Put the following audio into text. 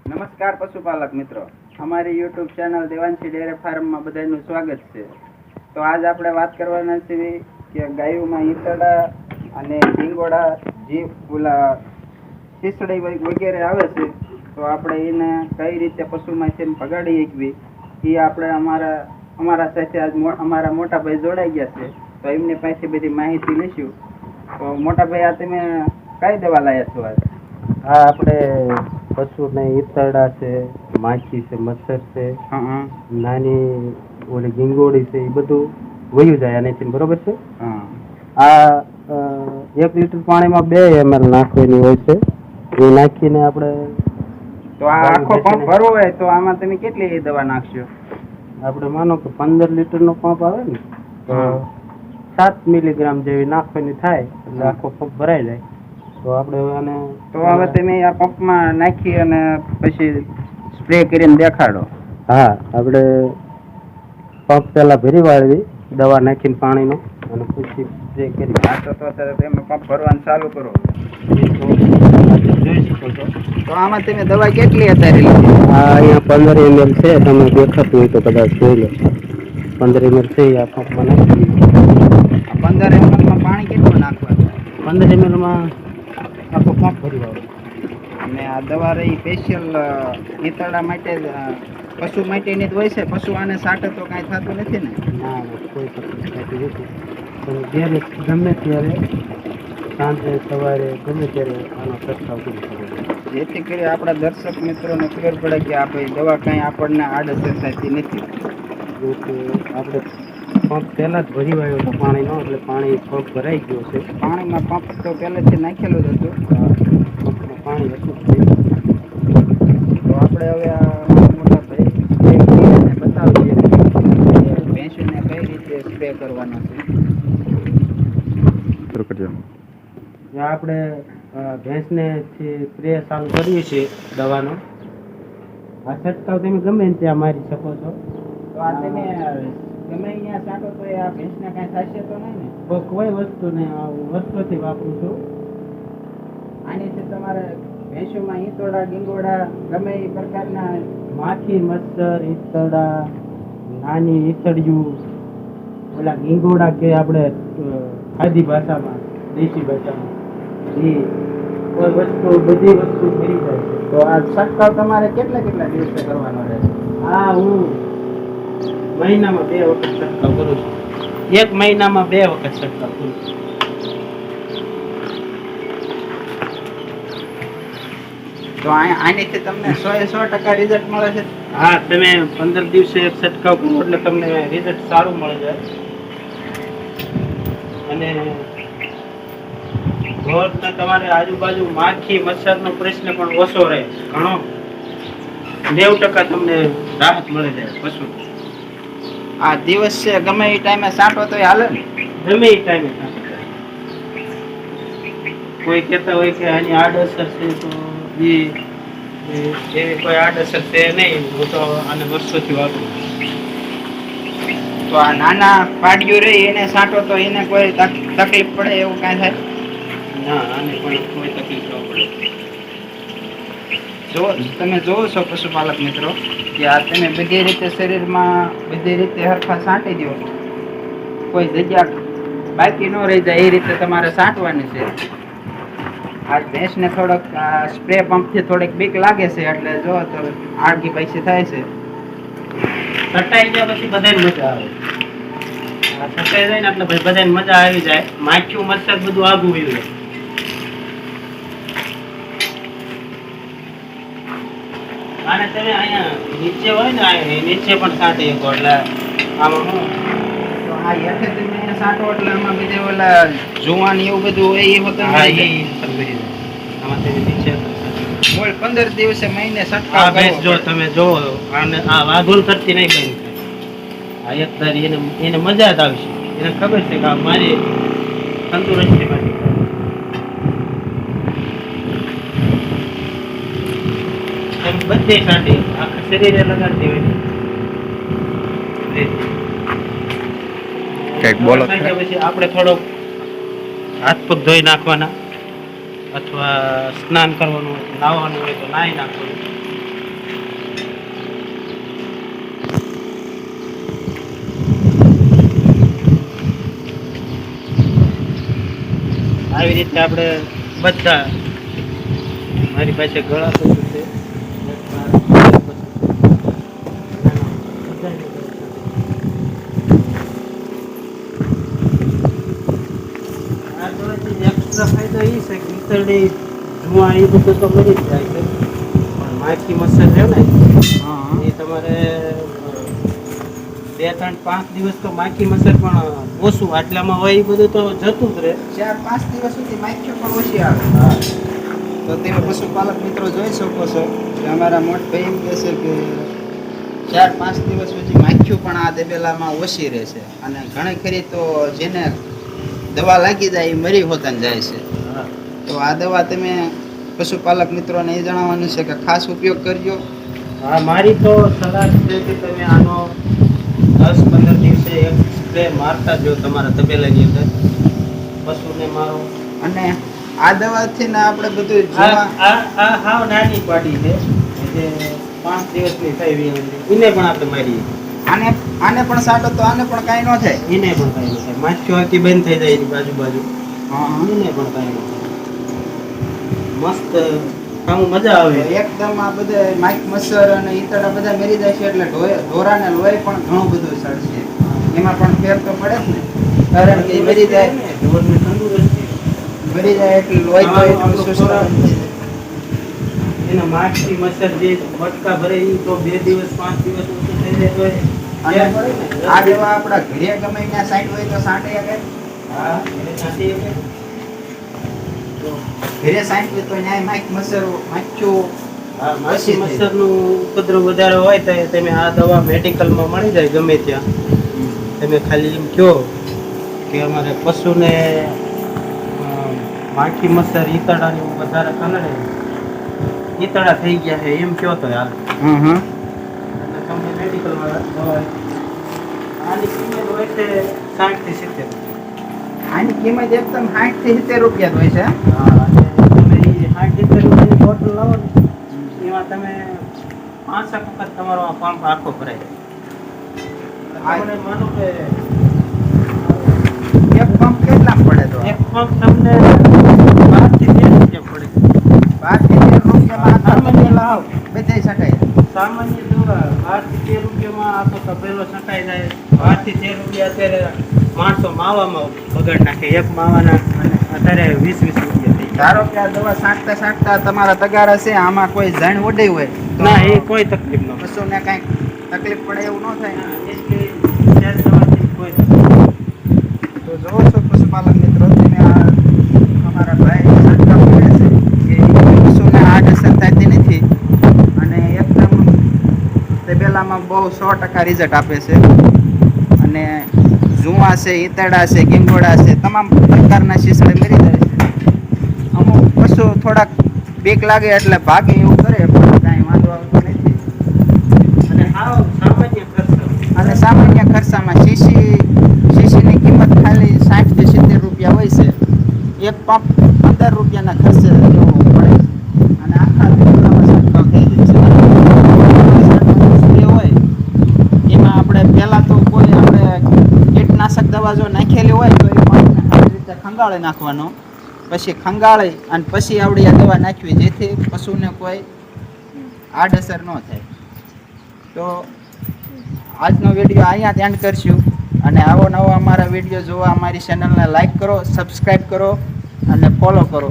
નમસ્કાર પશુપાલક મિત્રો, અમારી યુટ્યુબ ચેનલ દેવાંશી ડેરી ફાર્મમાં બધાનું સ્વાગત છે. તો આજ આપણે વાત કરવાના છીએ કે ગાયોમાં ઈતરડા અને ઢીંગોળા જે ઓલા શીસડી વગેરે આવે છે, તો આપણે એને કઈ રીતે પશુમાંથી ભગાડી શકવી એ આપણે અમારા સાથે આજ અમારા મોટા ભાઈ જોડાઈ ગયા છે. તો એમની પાસે બધી માહિતી લઈશું. તો મોટા ભાઈ, આ તમે કઈ દવા લાયા છો આજ? હા, આપણે પશુને ઈતરડા છે, માખી છે, મચ્છર છે, નાની ઓલી ગીંગોળી છે, એ બધું વયું જાય આનેથી, બરોબર છે. આ 1 લીટર પાણીમાં 2 ml નાખવાની હોય છે. એ નાખીને આપણે તો આ આખો પંપ ભરવો હોય તો આમાં તમે કેટલી દવા નાખશો? આપણે માનો કે 15 લીટરનો પંપ આવે ને, તો 7 મિલીગ્રામ જેવી નાખવાની થાય એટલે આખો પંપ ભરાઈ જાય. તો આપણે હવે તમે આ પંપમાં નાખી અને પછી સ્પ્રે કરીને દેખાડો. હા, આપણે પંપ પહેલા ભરી વાળવી દવા નાખીને પાણીનો, અને પછી સ્પ્રે કરી. હા, તો તમે પંપ ભરવાનું ચાલુ કરો. જોઈ શકો છો. તો આમાં તમે દવા કેટલી અત્યારે લીધી? હા, અહીંયા 15 ml છે. તમે દેખાતું હોય તો કદાચ જોઈ લો. 15 ml છે આ પંપમાં નાખી. 15 ml માં પાણી કેટલું નાખવાનું? 15 ml માં આખો પંપ ભરી વાળો. અને આ દવા રહી સ્પેશિયલ ઈતરડા માટે, પશુ માટેની જ હોય છે? પશુ આને સાટે તો કાંઈ થતું નથી ને? ના, કોઈ તકલીફ થતી નથી. તમે જ્યારે ગમે ત્યારે, સાંજે સવારે ગમે ત્યારે આનો છંટકાવ કરી શકો. જેથી કરી આપણા દર્શક મિત્રોને ખબર પડે કે આ ભાઈ દવા કાંઈ આપણને આડઅસર થતી નથી. આપણે પંપ પહેલા જ ભરી વાળ્યો હતો પાણીનો, એટલે પાણી પંપ ભરાઈ ગયો છે. પાણીમાં પંપ તો પહેલેથી નાખેલું જ હતું. પંપમાં પાણી હતું. તો આપણે હવે આ મોટા ભાઈ બતાવીએ ભેંસોને કઈ રીતે સ્પ્રે કરવાનો છે. આપણે ભેંસને સ્પ્રે ચાલુ કરીએ છીએ દવાનો. આ છંટકાવ તમે ગમે ત્યાં મારી શકો છો. તો આ તમે ગમે અહીંયા છાંટો તો આ ભેંસને કાંઈ થશે તો નહીં ને? કોઈ વસ્તુ નહીં, વર્ષોથી વાપરું છું. આનીથી તમારે ભેંસોમાં ઈતરડા, ગીંગોળા, ગમે એ પ્રકારના માખી, મચ્છર, ઈતરડા, નાની ઈતળિયું, ઓલા ગીંગોળા કે આપણે ખાદી ભાષામાં, દેશી ભાષામાં, એ કોઈ વસ્તુ, બધી વસ્તુ થઈ જાય છે. તો આ છંટકાવ તમારે કેટલા દિવસે કરવાનો રહેશે? હા, હું મહિનામાં 2 વખત છંટકાવ કરું છું. 1 મહિનામાં 2 વખત છંટકાવ કરું છું. તો આનીથી તમને 100% રિઝલ્ટ મળે છે? હા, તમે 15 દિવસે છંટકાવ કરો એટલે તમને રિઝલ્ટ સારું મળી જાય. અને તમારે આજુબાજુ માખી, મચ્છરનો પ્રશ્ન પણ ઓછો રહે. ઘણો 90% તમને રાહત મળી જાય પશુ. આ દિવસ છે, ગમે એ ટાઈમે છાંટો તો હાલે ને? ગમે એ ટાઈમે છાંટો. કોઈ કહેતા હોય કે આની આડઅસર છે, તો એવી કોઈ આડઅસર છે નહીં. હું તો આને વર્ષોથી વાપરું. તો આ નાના પાડીઓ રહી એને છાંટો તો એને કોઈ તકલીફ પડે એવું કાંઈ થાય? ના, આને પણ કોઈ તકલીફ ન પડે. તમે જોવો છો પશુપાલક મિત્રો કે આ તમે બધી રીતે શરીરમાં બધી રીતે હરખા છાંટી દો, કોઈ જગ્યા બાકી ન રહી જાય એ રીતે તમારે છાંટવાની છે. આ ભેંસને થોડોક સ્પ્રે પંપથી થોડીક બીક લાગે છે, એટલે જો તો આડકી પૈસી થાય છે. છટાઈ ગયા પછી બધાને મજા આવે. છટાઈ જાય ને એટલે બધાને મજા આવી જાય. માખ્યું, મચ્છર બધું આગું વયું જાય. અને તમે અહીંયા નીચે હોય ને, નીચે પણ છાંટી શકો. એટલે આમાં શું, તો આ હેઠે તમે અહીંયા છાંટો એટલે આમાં બીજે ઓલા જુવાન એવું બધું હોય એ હોતું આમાં તમે નીચે 15 દિવસે મહિને આ છંટકાવ ભેંસ જો કરવો પડે. તમે જોવો, આને આ વાઘુલ કરતી નહીં બની. આ એક ધારી એને મજા જ આવશે. એને ખબર છે કે આ મારી તંદુરસ્તી માટે. બધી સાંટી આખા શરીરે લગાડતી હોય. પછી આપણે થોડોક હાથ પગ ધોઈ નાખવાના, અથવા સ્નાન કરવાનું, નાહવાનું હોય તો નાહી નાખવાનું. આવી રીતે આપણે બધા મારી પાસે ગળા પશુ છે આ દવાથી એક્સ્ટ્રા ફાયદો એ છે કે ઈતરડી ધુઆ એ બધું તો મરી જ જાય છે પણ માખી મચ્છર છે ને એ તમારે 2-3-5 દિવસ તો માખી મચ્છર પણ ઓછું આટલામાં હોય એ બધું તો જતું જ રહે. 4-5 દિવસ સુધી માખીઓ પણ ઓછી આવે. હા તો તમે પશુપાલક મિત્રો જોઈ શકો છો કે અમારા મોટભાઈ એમ કહે છે કે 4-5 દિવસ સુધી માખીઓ પણ આ તબેલામાં ઓછી રહેશે અને ઘણી ખરી તો જેને દવા લાગી જાય એ મરી હોતા જાય છે. હા તો આ દવા તમે પશુપાલક મિત્રોને એ જણાવવાનું છે કે ખાસ ઉપયોગ કરજો. હા મારી તો સલાહ છે કે તમે આનો 10-15 દિવસે એક સ્પ્રે મારતા જો તમારા તબેલાની અંદર પશુને મારો. અને આ દવાથી ને આપણે બધું આ હાવ નાની પાડી છે જે 5 દિવસની થઈ એને પણ આપણે મારીએ. આને પણ સાટો તો આને પણ કાંઈ ન થાય. એને પણ કાંઈ ન થાય. માછીઓ આખી બંધ થઈ જાય એની બાજુ એને પણ કાંઈ ન થાય. મસ્ત આમ મજા આવે એકદમ. આ બધા માઈક મચ્છર અને ઈતળા બધા મરી જાય છે એટલે ઢોરાને લોહી પણ ઘણું બધું સડશે. એમાં પણ ફેર તો પડે જ ને, કારણ કે મરી જાય ને ઢોરને તંદુરસ્તી મરી જાય એટલે લોહી તો એટલું શોષણ એના માખી મચ્છર જે બટકા ભરે એ તો 2 દિવસ 5 દિવસ ઓછું થઈ જાય તો અને આ દવા આપણા ઘરે ગમે ત્યાં સાઈડ હોય તો સાંટે કે હા એને સાચી કે ઘરે સાઈડ હોય તો ન્યાય માઈક મચ્છર માખ્યું માખી મચ્છરનું ઉપદ્રવ વધારે હોય તો તમે આ દવા મેડિકલમાં મળી જાય ગમે ત્યાં. તમે ખાલી એમ કહો કે અમારે પશુને માખી મચ્છર ઈતળાની વધારે કલડે ઈતળા થઈ ગયા છે એમ કહો તો હાલ એટલે તમને મેડિકલમાં દવા આની કિંમત હોય છે 60-70. આની કિંમત એકદમ 60-70 રૂપિયા હોય છે. હા અને તમે એ 60-70 રૂપિયાની બોટલ લાવો ને એમાં તમે 5 વખત તમારો આ પંપ આખો ભરાય જાય. તમને માનો કે એક પંપ કેટલા પડે તો? એક પંપ તમને 12-13 રૂપિયા પડે. 12-13 રૂપિયામાં સામાન્ય લાવ બધે છટાય. સામાન્ય દવા 12-13 રૂપિયામાં આખો તપેલો છટાઈ જાય. 12-13 રૂપિયા અત્યારે માણસો માવામાં બગાડ નાખે. એક માવાના અને અત્યારે 20-20 રૂપિયા થઈ જાય. ધારો કે આ દવા છાંટતા તમારા તગારા છે, આમાં કોઈ જાણ ઓડી હોય તો ના એ કોઈ તકલીફ ન હોય. પશુને કાંઈક તકલીફ પડે એવું ન થાય. એટલે ત્યાં દવાથી કોઈ તકલીફ. તો જોવો છો પશુપાલક મિત્રો, તમે આ અમારા ભાઈ છંટકાવ કરે છે કે પશુને આડ અસર થતી નથી અને એકદમ તબેલામાં બહુ 100% રિઝલ્ટ આપે છે. અને જુઆ છે, ઈતળા છે, ગીંગોડા છે, તમામ પ્રકારના શીસડે મરી જાય છે. અમુક પશુ થોડાક બીક લાગે એટલે ભાગે એવું કરે પણ કાંઈ વાંધો આવતો નથી. અને હાવ સામાન્ય ખર્ચ અને સામાન્ય ખર્ચામાં શીશીની કિંમત ખાલી 60-70 રૂપિયા હોય છે. એક પંપ 15 રૂપિયાના ખર્ચે લેવો પડે છે અને આખા તબેલામાં છંટકાવ થઈ જાય છે. હોય એમાં આપણે પહેલાં તો કોઈ આપણે કીટનાશક દવા જો નાખેલી હોય તો એ પાણીને સારી રીતે ખંગાળી નાખવાનો, પછી ખંગાળી અને પછી આવડી આ દવા નાખવી જેથી પશુને કોઈ આડઅસર ન થાય. તો આજનો વિડીયો અહીંયા જ એન્ડ કરશું અને આવો નવો અમારા વિડીયો જોવા અમારી ચેનલને લાઈક કરો, સબસ્ક્રાઈબ કરો અને ફોલો કરો.